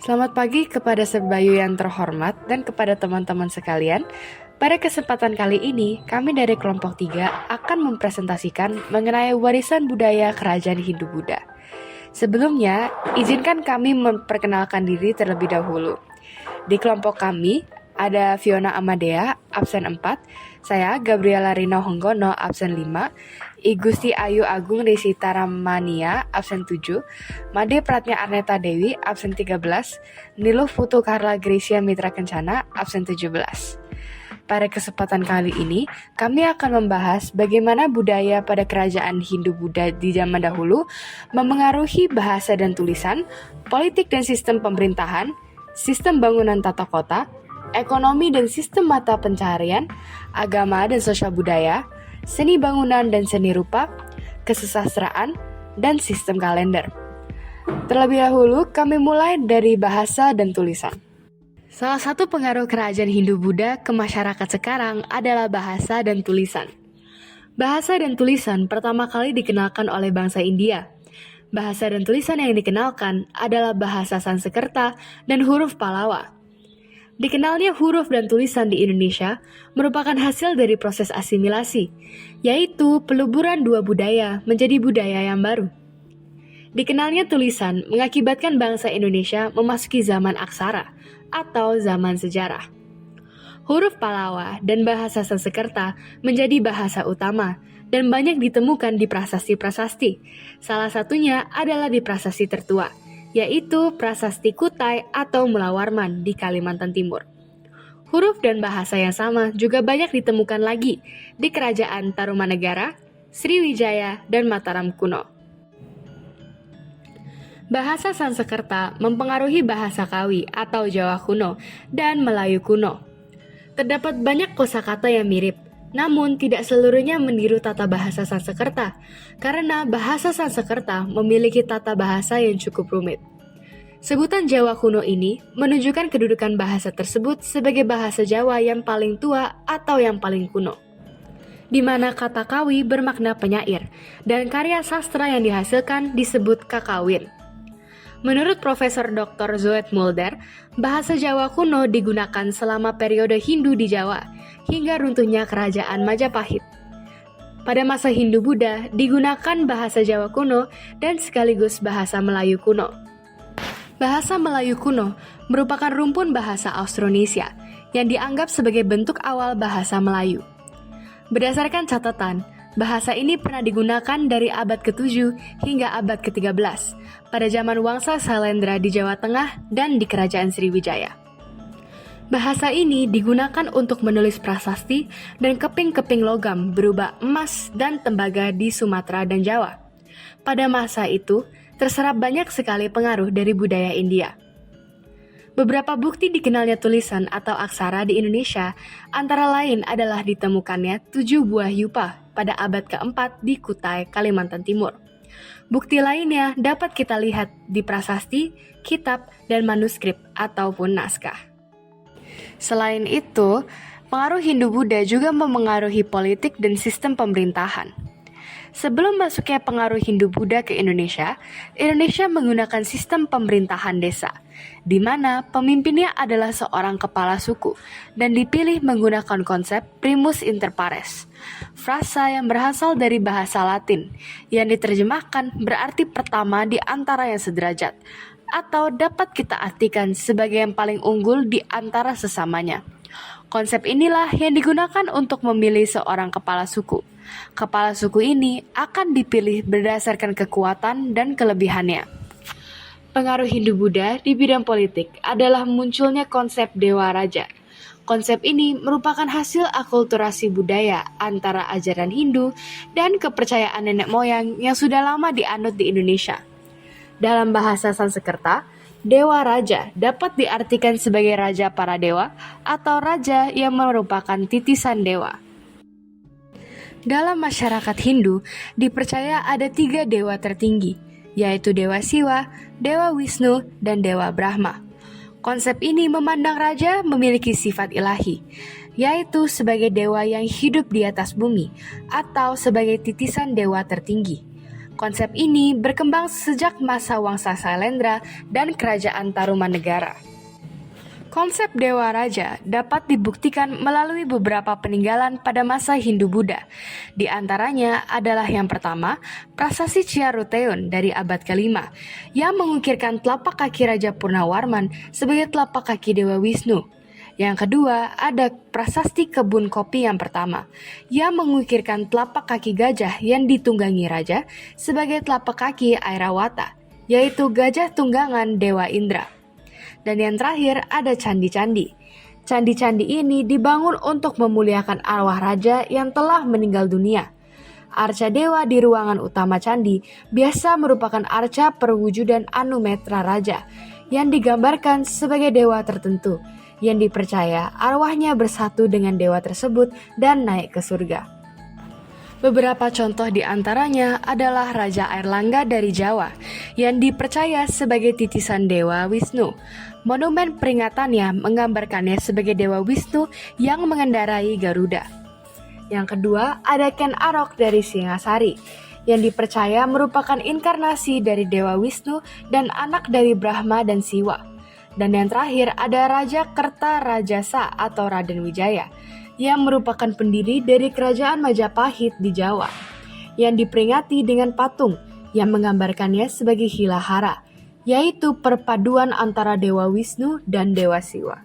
Selamat pagi kepada Sebayu yang terhormat dan kepada teman-teman sekalian. Pada kesempatan kali ini, kami dari kelompok 3 akan mempresentasikan mengenai warisan budaya Kerajaan Hindu-Buddha. Sebelumnya, izinkan kami memperkenalkan diri terlebih dahulu. Di kelompok kami, ada Fiona Amadea, absen 4, saya Gabriela Rino Honggono, absen 5, Igusti Ayu Agung Risita Ramania, absen 7, Made Pratnya Arneta Dewi, absen 13, Niluh Putu Karla Gracia Mitra Kencana, absen 17. Pada kesempatan kali ini, kami akan membahas bagaimana budaya pada kerajaan Hindu-Buddha di zaman dahulu memengaruhi bahasa dan tulisan, politik dan sistem pemerintahan, sistem bangunan tata kota, ekonomi dan sistem mata pencaharian, agama dan sosial budaya, seni bangunan dan seni rupa, kesusastraan, dan sistem kalender. Terlebih dahulu, kami mulai dari bahasa dan tulisan. Salah satu pengaruh kerajaan Hindu-Buddha ke masyarakat sekarang adalah bahasa dan tulisan. Bahasa dan tulisan pertama kali dikenalkan oleh bangsa India. Bahasa dan tulisan yang dikenalkan adalah bahasa Sanskerta dan huruf Pallawa. Dikenalnya huruf dan tulisan di Indonesia merupakan hasil dari proses asimilasi, yaitu peluburan dua budaya menjadi budaya yang baru. Dikenalnya tulisan mengakibatkan bangsa Indonesia memasuki zaman aksara atau zaman sejarah. Huruf Pallawa dan bahasa Sanskerta menjadi bahasa utama dan banyak ditemukan di prasasti-prasasti. Salah satunya adalah di prasasti tertua, yaitu Prasasti Kutai atau Mulawarman di Kalimantan Timur. Huruf dan bahasa yang sama juga banyak ditemukan lagi di Kerajaan Tarumanegara, Sriwijaya, dan Mataram kuno. Bahasa Sanskerta mempengaruhi bahasa Kawi atau Jawa kuno dan Melayu kuno. Terdapat banyak kosakata yang mirip, namun tidak seluruhnya meniru tata bahasa Sanskerta, karena bahasa Sanskerta memiliki tata bahasa yang cukup rumit. Sebutan Jawa kuno ini menunjukkan kedudukan bahasa tersebut sebagai bahasa Jawa yang paling tua atau yang paling kuno, di mana kata kawi bermakna penyair, dan karya sastra yang dihasilkan disebut kakawin. Menurut Profesor Dr. Zoet Mulder, bahasa Jawa kuno digunakan selama periode Hindu di Jawa, hingga runtuhnya kerajaan Majapahit. Pada masa Hindu-Buddha digunakan bahasa Jawa kuno dan sekaligus bahasa Melayu kuno. Bahasa Melayu kuno merupakan rumpun bahasa Austronesia yang dianggap sebagai bentuk awal bahasa Melayu. Berdasarkan catatan, bahasa ini pernah digunakan dari abad ke-7 hingga abad ke-13 pada zaman Wangsa Sailendra di Jawa Tengah dan di Kerajaan Sriwijaya. Bahasa ini digunakan untuk menulis prasasti dan keping-keping logam berupa emas dan tembaga di Sumatera dan Jawa. Pada masa itu, terserap banyak sekali pengaruh dari budaya India. Beberapa bukti dikenalnya tulisan atau aksara di Indonesia antara lain adalah ditemukannya 7 buah yupa pada abad ke-4 di Kutai, Kalimantan Timur. Bukti lainnya dapat kita lihat di prasasti, kitab, dan manuskrip ataupun naskah. Selain itu, pengaruh Hindu-Buddha juga memengaruhi politik dan sistem pemerintahan. Sebelum masuknya pengaruh Hindu-Buddha ke Indonesia, Indonesia menggunakan sistem pemerintahan desa, di mana pemimpinnya adalah seorang kepala suku dan dipilih menggunakan konsep primus inter pares, frasa yang berasal dari bahasa Latin, yang diterjemahkan berarti pertama di antara yang sederajat, atau dapat kita artikan sebagai yang paling unggul di antara sesamanya. Konsep inilah yang digunakan untuk memilih seorang kepala suku. Kepala suku ini akan dipilih berdasarkan kekuatan dan kelebihannya. Pengaruh Hindu-Buddha di bidang politik adalah munculnya konsep Dewa Raja. Konsep ini merupakan hasil akulturasi budaya antara ajaran Hindu dan kepercayaan nenek moyang yang sudah lama dianut di Indonesia. Dalam bahasa Sanskerta, Dewa Raja dapat diartikan sebagai raja para dewa atau raja yang merupakan titisan dewa. Dalam masyarakat Hindu, dipercaya ada 3 dewa tertinggi, yaitu Dewa Siwa, Dewa Wisnu, dan Dewa Brahma. Konsep ini memandang raja memiliki sifat ilahi, yaitu sebagai dewa yang hidup di atas bumi atau sebagai titisan dewa tertinggi. Konsep ini berkembang sejak masa Wangsa Sailendra dan Kerajaan Tarumanegara. Konsep Dewa Raja dapat dibuktikan melalui beberapa peninggalan pada masa Hindu-Buddha. Di antaranya adalah yang pertama, prasasti Ciaruteun dari abad ke-5 yang mengukirkan telapak kaki Raja Purnawarman sebagai telapak kaki Dewa Wisnu. Yang kedua, ada prasasti kebun kopi yang pertama yang mengukirkan telapak kaki gajah yang ditunggangi raja sebagai telapak kaki Airawata, yaitu gajah tunggangan Dewa Indra. Dan yang terakhir ada candi-candi. Candi-candi ini dibangun untuk memuliakan arwah raja yang telah meninggal dunia. Arca dewa di ruangan utama candi biasa merupakan arca perwujudan Anumetra Raja yang digambarkan sebagai dewa tertentu yang dipercaya arwahnya bersatu dengan dewa tersebut dan naik ke surga. Beberapa contoh di antaranya adalah Raja Airlangga dari Jawa yang dipercaya sebagai titisan Dewa Wisnu. Monumen peringatannya menggambarkannya sebagai Dewa Wisnu yang mengendarai Garuda. Yang kedua, ada Ken Arok dari Singasari yang dipercaya merupakan inkarnasi dari Dewa Wisnu dan anak dari Brahma dan Siwa. Dan yang terakhir ada Raja Kertarajasa atau Raden Wijaya yang merupakan pendiri dari Kerajaan Majapahit di Jawa, yang diperingati dengan patung yang menggambarkannya sebagai Hilahara, yaitu perpaduan antara Dewa Wisnu dan Dewa Siwa.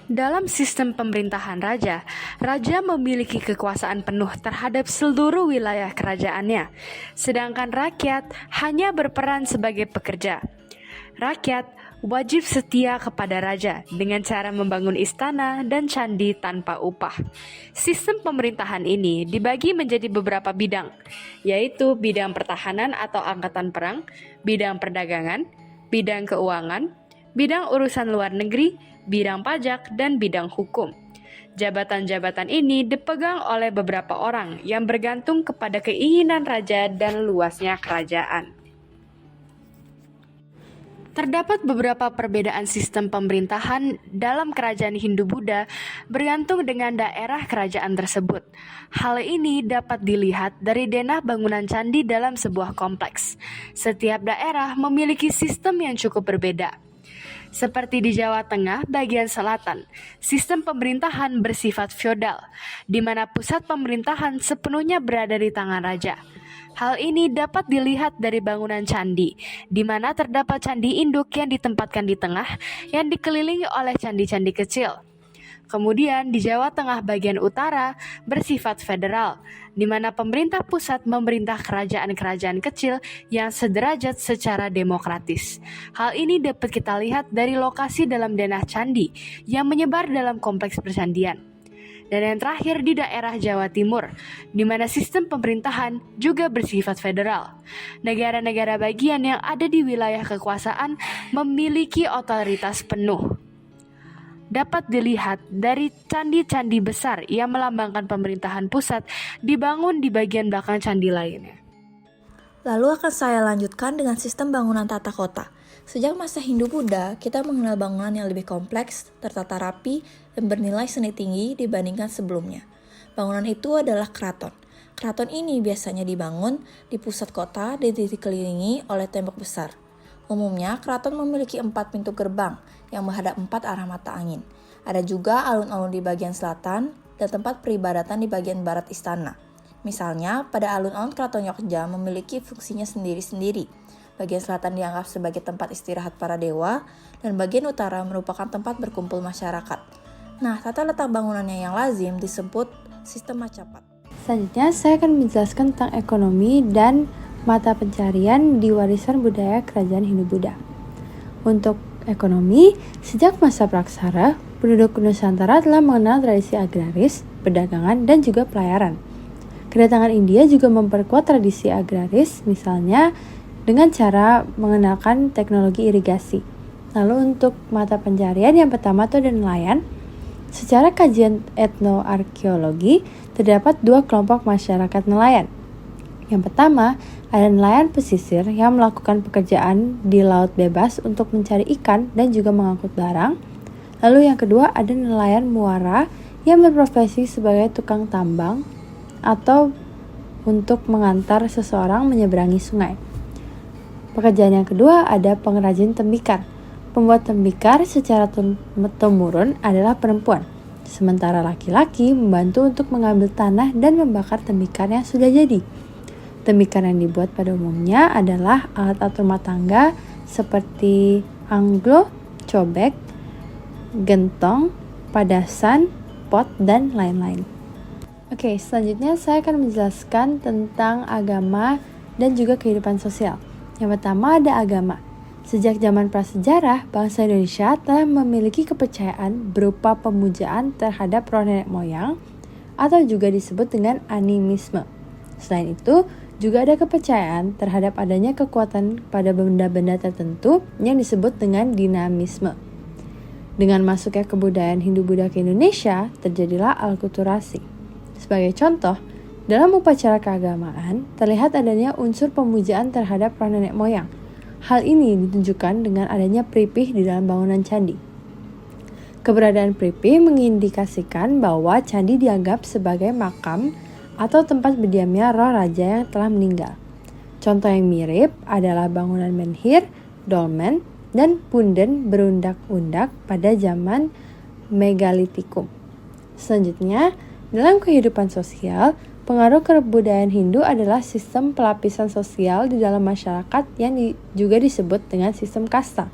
Dalam sistem pemerintahan raja, raja memiliki kekuasaan penuh terhadap seluruh wilayah kerajaannya, sedangkan rakyat hanya berperan sebagai pekerja. Rakyat wajib setia kepada raja dengan cara membangun istana dan candi tanpa upah. Sistem pemerintahan ini dibagi menjadi beberapa bidang, yaitu bidang pertahanan atau angkatan perang, bidang perdagangan, bidang keuangan, bidang urusan luar negeri, bidang pajak, dan bidang hukum. Jabatan-jabatan ini dipegang oleh beberapa orang yang bergantung kepada keinginan raja dan luasnya kerajaan. Terdapat beberapa perbedaan sistem pemerintahan dalam kerajaan Hindu-Buddha bergantung dengan daerah kerajaan tersebut. Hal ini dapat dilihat dari denah bangunan candi dalam sebuah kompleks. Setiap daerah memiliki sistem yang cukup berbeda. Seperti di Jawa Tengah bagian selatan, sistem pemerintahan bersifat feodal, di mana pusat pemerintahan sepenuhnya berada di tangan raja. Hal ini dapat dilihat dari bangunan candi, di mana terdapat candi induk yang ditempatkan di tengah, yang dikelilingi oleh candi-candi kecil. Kemudian di Jawa Tengah bagian utara bersifat federal, di mana pemerintah pusat memerintah kerajaan-kerajaan kecil yang sederajat secara demokratis. Hal ini dapat kita lihat dari lokasi dalam denah candi yang menyebar dalam kompleks percandian. Dan yang terakhir di daerah Jawa Timur, di mana sistem pemerintahan juga bersifat federal. Negara-negara bagian yang ada di wilayah kekuasaan memiliki otoritas penuh. Dapat dilihat dari candi-candi besar yang melambangkan pemerintahan pusat dibangun di bagian belakang candi lainnya. Lalu akan saya lanjutkan dengan sistem bangunan tata kota. Sejak masa Hindu-Buddha, kita mengenal bangunan yang lebih kompleks, tertata rapi, dan bernilai seni tinggi dibandingkan sebelumnya. Bangunan itu adalah keraton. Keraton ini biasanya dibangun di pusat kota dan dikelilingi oleh tembok besar. Umumnya, keraton memiliki 4 pintu gerbang yang menghadap 4 arah mata angin. Ada juga alun-alun di bagian selatan dan tempat peribadatan di bagian barat istana. Misalnya, pada alun-alun Keraton Yogyakarta memiliki fungsinya sendiri-sendiri. Bagian selatan dianggap sebagai tempat istirahat para dewa, dan bagian utara merupakan tempat berkumpul masyarakat. Nah, tata letak bangunannya yang lazim disebut sistem Macapat. Selanjutnya, saya akan menjelaskan tentang ekonomi dan mata pencarian di warisan budaya kerajaan Hindu-Buddha. Untuk ekonomi, sejak masa Praksara, penduduk Nusantara telah mengenal tradisi agraris, perdagangan, dan juga pelayaran. Kedatangan India juga memperkuat tradisi agraris, misalnya dengan cara mengenalkan teknologi irigasi. Lalu untuk mata pencarian yang pertama itu ada nelayan. Secara kajian etnoarkeologi, terdapat 2 kelompok masyarakat nelayan. Yang pertama, ada nelayan pesisir yang melakukan pekerjaan di laut bebas untuk mencari ikan dan juga mengangkut barang. Lalu yang kedua, ada nelayan muara yang berprofesi sebagai tukang tambang atau untuk mengantar seseorang menyeberangi sungai. Pekerjaan yang kedua ada pengrajin tembikar. Pembuat tembikar secara temurun adalah perempuan, sementara laki-laki membantu untuk mengambil tanah dan membakar tembikar yang sudah jadi. Tembikar yang dibuat pada umumnya adalah alat-alat rumah tangga seperti anglo, cobek, gentong, padasan, pot, dan lain-lain. Oke, selanjutnya saya akan menjelaskan tentang agama dan juga kehidupan sosial. Yang pertama ada agama. Sejak zaman prasejarah, bangsa Indonesia telah memiliki kepercayaan berupa pemujaan terhadap roh nenek moyang atau juga disebut dengan animisme. Selain itu, juga ada kepercayaan terhadap adanya kekuatan pada benda-benda tertentu yang disebut dengan dinamisme. Dengan masuknya kebudayaan Hindu-Buddha ke Indonesia, terjadilah alkulturasi. Sebagai contoh, dalam upacara keagamaan, terlihat adanya unsur pemujaan terhadap roh nenek moyang. Hal ini ditunjukkan dengan adanya pripih di dalam bangunan candi. Keberadaan pripih mengindikasikan bahwa candi dianggap sebagai makam atau tempat berdiamnya roh raja yang telah meninggal. Contoh yang mirip adalah bangunan menhir, dolmen, dan punden berundak-undak pada zaman Megalitikum. Selanjutnya, dalam kehidupan sosial, pengaruh kebudayaan Hindu adalah sistem pelapisan sosial di dalam masyarakat yang juga disebut dengan sistem kasta.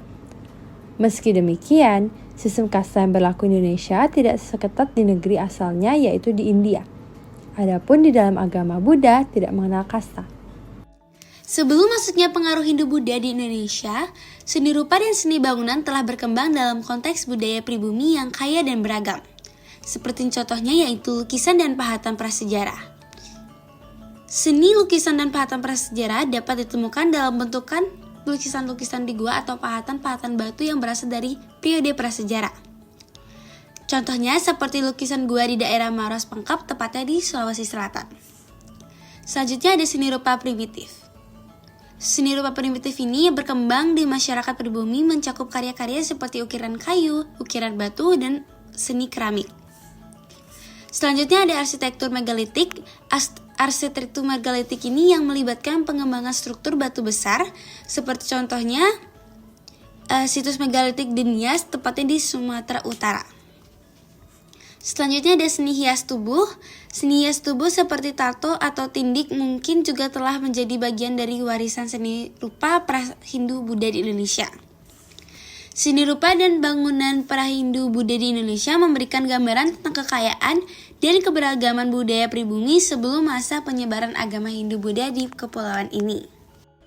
Meski demikian, sistem kasta yang berlaku di Indonesia tidak seketat di negeri asalnya, yaitu di India. Adapun di dalam agama Buddha tidak mengenal kasta. Sebelum masuknya pengaruh Hindu-Buddha di Indonesia, seni rupa dan seni bangunan telah berkembang dalam konteks budaya pribumi yang kaya dan beragam. Seperti contohnya yaitu lukisan dan pahatan prasejarah. Seni lukisan dan pahatan prasejarah dapat ditemukan dalam bentukan lukisan-lukisan di gua atau pahatan-pahatan batu yang berasal dari periode prasejarah. Contohnya seperti lukisan gua di daerah Maros Pengkep, tepatnya di Sulawesi Selatan. Selanjutnya ada seni rupa primitif. Seni rupa primitif ini berkembang di masyarakat pribumi mencakup karya-karya seperti ukiran kayu, ukiran batu, dan seni keramik. Selanjutnya ada arsitektur megalitik. Arsitektur megalitik ini yang melibatkan pengembangan struktur batu besar, seperti contohnya situs megalitik di Nias, tepatnya di Sumatera Utara. Selanjutnya ada seni hias tubuh. Seni hias tubuh seperti tato atau tindik mungkin juga telah menjadi bagian dari warisan seni rupa pra-Hindu-Buddha di Indonesia. Seni rupa dan bangunan pra-Hindu-Buddha di Indonesia memberikan gambaran tentang kekayaan dan keberagaman budaya pribumi sebelum masa penyebaran agama Hindu-Buddha di kepulauan ini.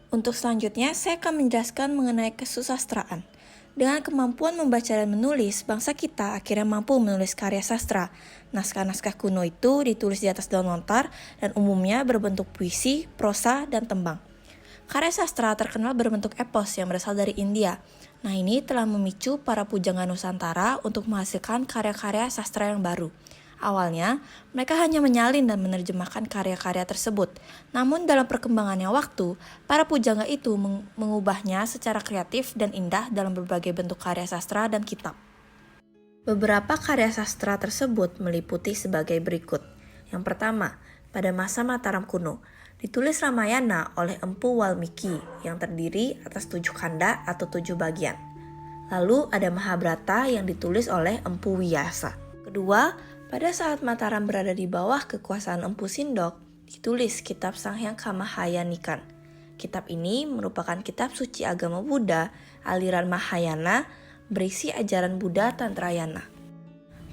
Untuk selanjutnya, saya akan menjelaskan mengenai kesusastraan. Dengan kemampuan membaca dan menulis, bangsa kita akhirnya mampu menulis karya sastra. Naskah-naskah kuno itu ditulis di atas daun lontar dan umumnya berbentuk puisi, prosa, dan tembang. Karya sastra terkenal berbentuk epos yang berasal dari India. Nah, ini telah memicu para pujangga Nusantara untuk menghasilkan karya-karya sastra yang baru. Awalnya, mereka hanya menyalin dan menerjemahkan karya-karya tersebut. Namun dalam perkembangannya waktu, para pujangga itu mengubahnya secara kreatif dan indah dalam berbagai bentuk karya sastra dan kitab. Beberapa karya sastra tersebut meliputi sebagai berikut. Yang pertama, pada masa Mataram kuno, ditulis Ramayana oleh Empu Walmiki yang terdiri atas 7 kanda atau 7 bagian. Lalu ada Mahabharata yang ditulis oleh Empu Wiyasa. Kedua, pada saat Mataram berada di bawah kekuasaan Empu Sindok, ditulis kitab Sanghyang Kamahayanikan. Kitab ini merupakan kitab suci agama Buddha, aliran Mahayana, berisi ajaran Buddha Tantrayana.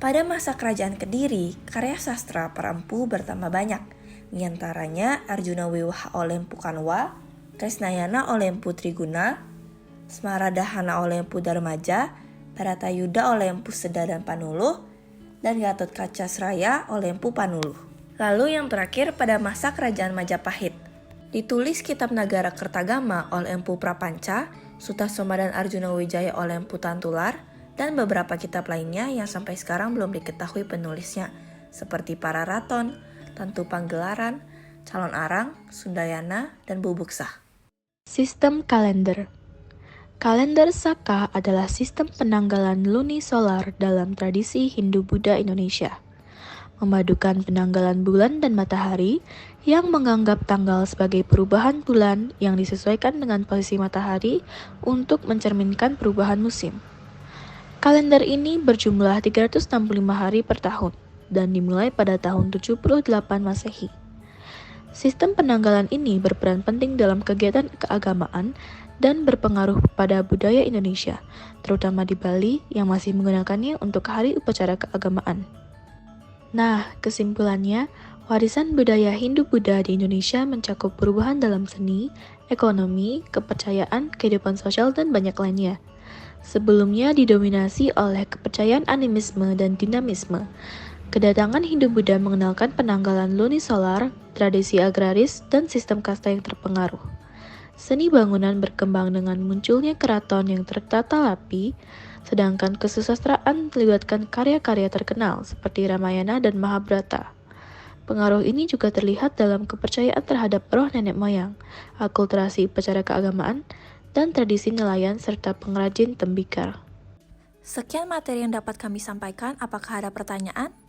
Pada masa kerajaan Kediri, karya sastra para empu bertambah banyak. Di antaranya Arjuna Wiwaha oleh Empu Kanwa, Krisnayana oleh Empu Triguna, Smaradahana oleh Empu Darmaja, Bharatayuda oleh Empu Seda dan Panuluh, dan Gatot Kaca Sraya oleh Empu Panuluh. Lalu yang terakhir pada masa kerajaan Majapahit, ditulis kitab Nagara Kertagama oleh Empu Prapanca, Sutasoma dan Arjuna Wijaya oleh Empu Tantular, dan beberapa kitab lainnya yang sampai sekarang belum diketahui penulisnya, seperti Pararaton, Tantu Panggelaran, Calon Arang, Sundayana, dan Bubuksah. Sistem kalender. Kalender Saka adalah sistem penanggalan lunisolar dalam tradisi Hindu-Buddha Indonesia. memadukan penanggalan bulan dan matahari yang menganggap tanggal sebagai perubahan bulan yang disesuaikan dengan posisi matahari untuk mencerminkan perubahan musim. Kalender ini berjumlah 365 hari per tahun dan dimulai pada tahun 78 Masehi. Sistem penanggalan ini berperan penting dalam kegiatan keagamaan dan berpengaruh pada budaya Indonesia, terutama di Bali yang masih menggunakannya untuk hari upacara keagamaan. Nah, kesimpulannya, warisan budaya Hindu-Buddha di Indonesia mencakup perubahan dalam seni, ekonomi, kepercayaan, kehidupan sosial, dan banyak lainnya. Sebelumnya didominasi oleh kepercayaan animisme dan dinamisme. Kedatangan Hindu-Buddha mengenalkan penanggalan lunisolar, tradisi agraris, dan sistem kasta yang terpengaruh. Seni bangunan berkembang dengan munculnya keraton yang tertata rapi, sedangkan kesusastraan melibatkan karya-karya terkenal seperti Ramayana dan Mahabharata. Pengaruh ini juga terlihat dalam kepercayaan terhadap roh nenek moyang, akulturasi upacara keagamaan, dan tradisi nelayan serta pengrajin tembikar. Sekian materi yang dapat kami sampaikan. Apakah ada pertanyaan?